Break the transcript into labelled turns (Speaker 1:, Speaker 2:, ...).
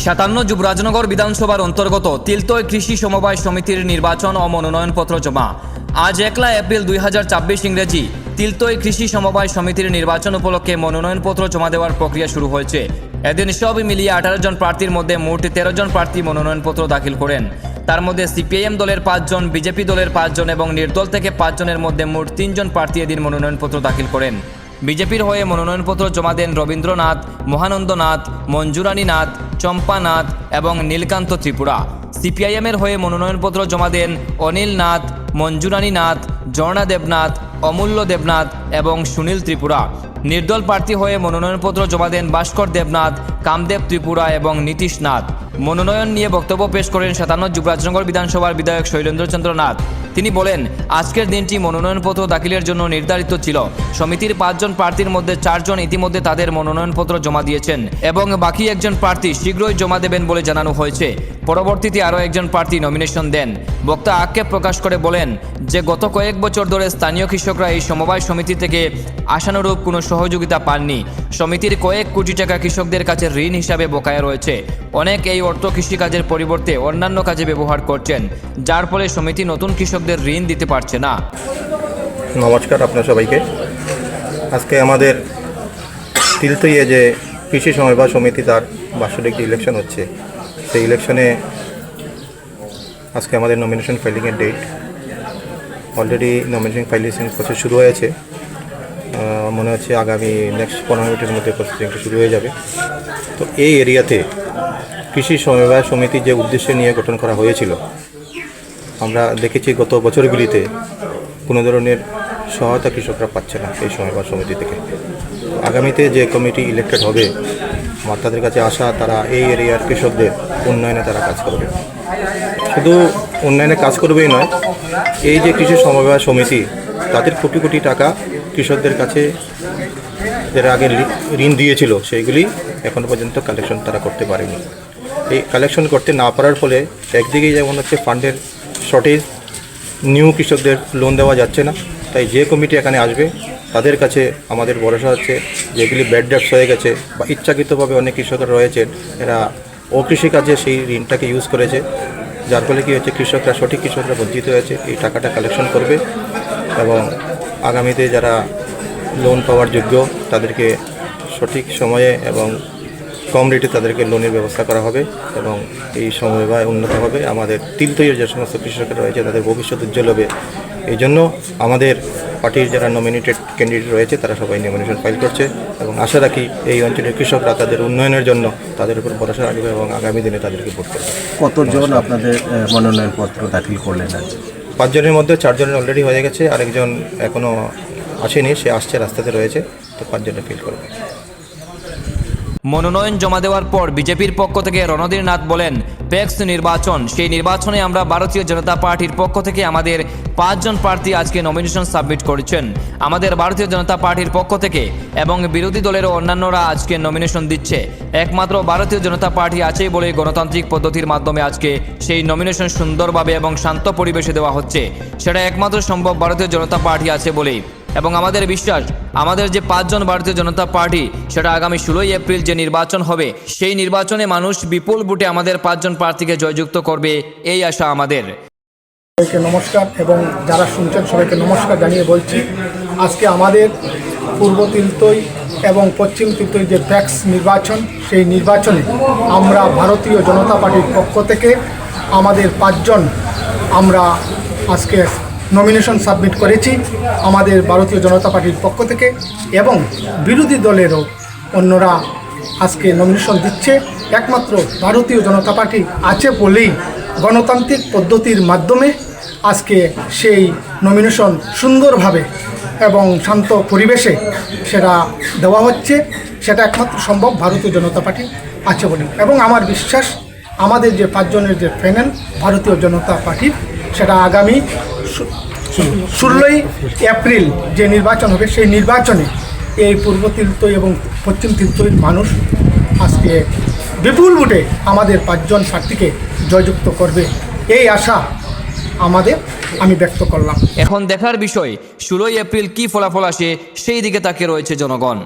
Speaker 1: 57 যুবরাজনগর বিধানসভার অন্তর্গত তিলতই কৃষি সমবায় সমিতির নির্বাচন ও মনোনয়নপত্র জমা। আজ 1 এপ্রিল 2024 ইংরেজি তিলতই কৃষি সমবায় সমিতির নির্বাচন উপলক্ষে মনোনয়নপত্র জমা দেওয়ার প্রক্রিয়া শুরু হয়েছে। এদিন সব মিলিয়ে 18 জন প্রার্থীর মধ্যে মোট 13 জন প্রার্থী মনোনয়নপত্র দাখিল করেন। তার মধ্যে সিপিআইএম দলের 5 জন, বিজেপি দলের 5 জন এবং নির্দল থেকে 5 জনের মধ্যে মোট 3 জন প্রার্থী এদিন মনোনয়নপত্র দাখিল করেন। বিজেপির হয়ে মনোনয়নপত্র জমা দেন রবীন্দ্রনাথ, মহানন্দনাথ, মঞ্জুরানী নাথ, চম্পা নাথ এবং নীলকান্ত ত্রিপুরা। সিপিআইএমের হয়ে মনোনয়নপত্র জমা দেন অনিল নাথ, মঞ্জুরানী নাথ, ঝর্ণা দেবনাথ, অমূল্য দেবনাথ এবং সুনীল ত্রিপুরা। নির্দল প্রার্থী হয়ে মনোনয়নপত্র জমা দেন ভাস্কর দেবনাথ, কামদেব ত্রিপুরা এবং নীতিশ নাথ। মনোনয়ন নিয়ে বক্তব্য পেশ করেন 57 যুবরাজনগর বিধানসভার বিধায়ক শৈলেন্দ্রচন্দ্র নাথ। তিনি বলেন, আজকের দিনটি মনোনয়নপত্র দাখিলের জন্য নির্ধারিত ছিল। সমিতির 5 জন প্রার্থীর মধ্যে 4 জন ইতিমধ্যে তাদের মনোনয়নপত্র জমা দিয়েছেন এবং বাকি একজন প্রার্থী শীঘ্রই জমা দেবেন বলে জানানো হয়েছে। পরবর্তীতে আরও একজন প্রার্থী নমিনেশন দেন। বক্তা আক্ষেপ প্রকাশ করে বলেন যে গত কয়েক বছর ধরে স্থানীয় কৃষকরা এই সমবায় সমিতি থেকে আশানুরূপ কোনো সহযোগিতা পাননি। সমিতির কয়েক কোটি টাকা কৃষকদের কাছে ঋণ হিসাবে বকেয়া রয়েছে। অনেক এই অর্থ কৃষিকাজের পরিবর্তে অন্যান্য কাজে ব্যবহার করছেন, যার ফলে সমিতি নতুন কৃষকদের ঋণ দিতে পারছে না।
Speaker 2: নমস্কার আপনার সবাইকে। আজকে আমাদের তিলতইয়ে যে কৃষি সমবায় সমিতি তার বার্ষিক যে ইলেকশন হচ্ছে, সেই ইলেকশনে আজকে আমাদের নমিনেশন ফাইলিংয়ের date. Already nomination filing process শুরু হয়েছে। মনে হচ্ছে আগামী নেক্সট 15 মিনিটের মধ্যে প্রসেসিংটা শুরু হয়ে যাবে। তো এই এরিয়াতে কৃষি সমবায় সমিতি যে উদ্দেশ্যে নিয়ে গঠন করা হয়েছিল, আমরা দেখেছি গত বছরগুলিতে কোনো ধরনের সহায়তা কৃষকরা পাচ্ছে না এই সমবায় সমিতি থেকে। আগামীতে যে কমিটি ইলেক্টেড হবে, আমার তাদের কাছে আশা তারা এই এরিয়ার কৃষকদের উন্নয়নে তারা কাজ করবে। শুধু উন্নয়নে কাজ করবেই নয়, এই যে কৃষি সমবায় সমিতি তাদের কোটি কোটি টাকা কৃষকদের কাছে যারা আগে ঋণ দিয়েছিল সেইগুলি এখনও পর্যন্ত কালেকশন তারা করতে পারেনি। এই কালেকশন করতে না পারার ফলে একদিকে যেমন হচ্ছে ফান্ডের শর্টেজ, নিউ কৃষকদের লোন দেওয়া যাচ্ছে না। তাই যে কমিটি এখানে আসবে তাদের কাছে আমাদের ভরসা হচ্ছে যেগুলি ব্যাড ডেটস হয়ে গেছে বা ইচ্ছাকৃতভাবে অনেক কৃষকরা রয়েছেন, এরা অকৃষিকাজে সেই ঋণটাকে ইউজ করেছে, যার ফলে কী হচ্ছে সঠিক কৃষকরা বঞ্চিত হয়েছে। এই টাকাটা কালেকশন করবে এবং আগামীতে যারা লোন পাওয়ার যোগ্য তাদেরকে সঠিক সময়ে এবং কম রেটে তাদেরকে লোনের ব্যবস্থা করা হবে এবং এই সমবায় উন্নত হবে। আমাদের তিলতইয়ের যে সমস্ত কৃষকরা রয়েছে তাদের ভবিষ্যৎ উজ্জ্বল হবে। এই জন্য আমাদের পার্টির যারা নমিনেটেড ক্যান্ডিডেট রয়েছে তারা সবাই নমিনেশন ফাইল করছে এবং আশা রাখি এই অঞ্চলের কৃষকরা তাদের উন্নয়নের জন্য তাদের উপর ভরসা রাখবে এবং আগামী দিনে তাদেরকে ভোট করবে।
Speaker 3: কতজন আপনাদের মনোনয়নপত্র দাখিল করলেন আজ?
Speaker 2: 5 জনের মধ্যে 4 জনের অলরেডি হয়ে গেছে, আরেকজন এখনও আসেনি, সে আসছে, রাস্তাতে রয়েছে। তো 5 জনে ফিল করবে।
Speaker 1: মনোনয়ন জমা দেওয়ার পর বিজেপির পক্ষ থেকে রণধীর নাথ বলেন, পেক্স নির্বাচন, সেই নির্বাচনে আমরা ভারতীয় জনতা পার্টির পক্ষ থেকে আমাদের 5 জন প্রার্থী আজকে নমিনেশন সাবমিট করেছেন। আমাদের ভারতীয় জনতা পার্টির পক্ষ থেকে এবং বিরোধী দলেরও অন্যান্যরা আজকে নমিনেশন দিচ্ছে। একমাত্র ভারতীয় জনতা পার্টি আছে বলে গণতান্ত্রিক পদ্ধতির মাধ্যমে আজকে সেই নমিনেশন সুন্দরভাবে এবং শান্ত পরিবেশে দেওয়া হচ্ছে। সেটা একমাত্র সম্ভব ভারতীয় জনতা পার্টি আছে বলেই। এবং আমাদের বিশ্বাস, আমাদের যে 5 জন ভারতীয় জনতা পার্টি, সেটা আগামী 16 এপ্রিল যে নির্বাচন হবে, সেই নির্বাচনে মানুষ বিপুল ভোটে আমাদের 5 জন প্রার্থীকে জয়যুক্ত করবে, এই আশা আমাদের।
Speaker 4: সবাইকে নমস্কার এবং যারা শুনছেন সবাইকে নমস্কার জানিয়ে বলছি, আজকে আমাদের পূর্ব তিলতই এবং পশ্চিম তিলতই যে প্যাক্স নির্বাচন, সেই নির্বাচনে আমরা ভারতীয় জনতা পার্টির পক্ষ থেকে আমাদের 5 জন আমরা আজকে নমিনেশন সাবমিট করেছি আমাদের ভারতীয় জনতা পার্টির পক্ষ থেকে, এবং বিরোধী দলেরও অন্যরা আজকে নমিনেশন দিচ্ছে। একমাত্র ভারতীয় জনতা পার্টি আছে বলেই গণতান্ত্রিক পদ্ধতির মাধ্যমে আজকে সেই নমিনেশন সুন্দরভাবে এবং শান্ত পরিবেশে সেটা দেওয়া হচ্ছে। সেটা একমাত্র সম্ভব ভারতীয় জনতা পার্টি আছে বলে, এবং আমার বিশ্বাস আমাদের যে 5 জনের যে প্যানেল ভারতীয় জনতা পার্টির, সেটা আগামী 16 এপ্রিল যে নির্বাচন হবে, সেই নির্বাচনে এই পূর্ব তিলতই এবং পশ্চিম তিলতইয়ের মানুষ আজকে বিপুল ভোটে আমাদের 5 জন প্রার্থীকে জয়যুক্ত করবে, এই আশা আমি ব্যক্ত করলাম।
Speaker 1: এখন দেখার বিষয় 16 এপ্রিল কি ফলাফল আসে, সেই দিকে তাকিয়ে রয়েছে জনগণ।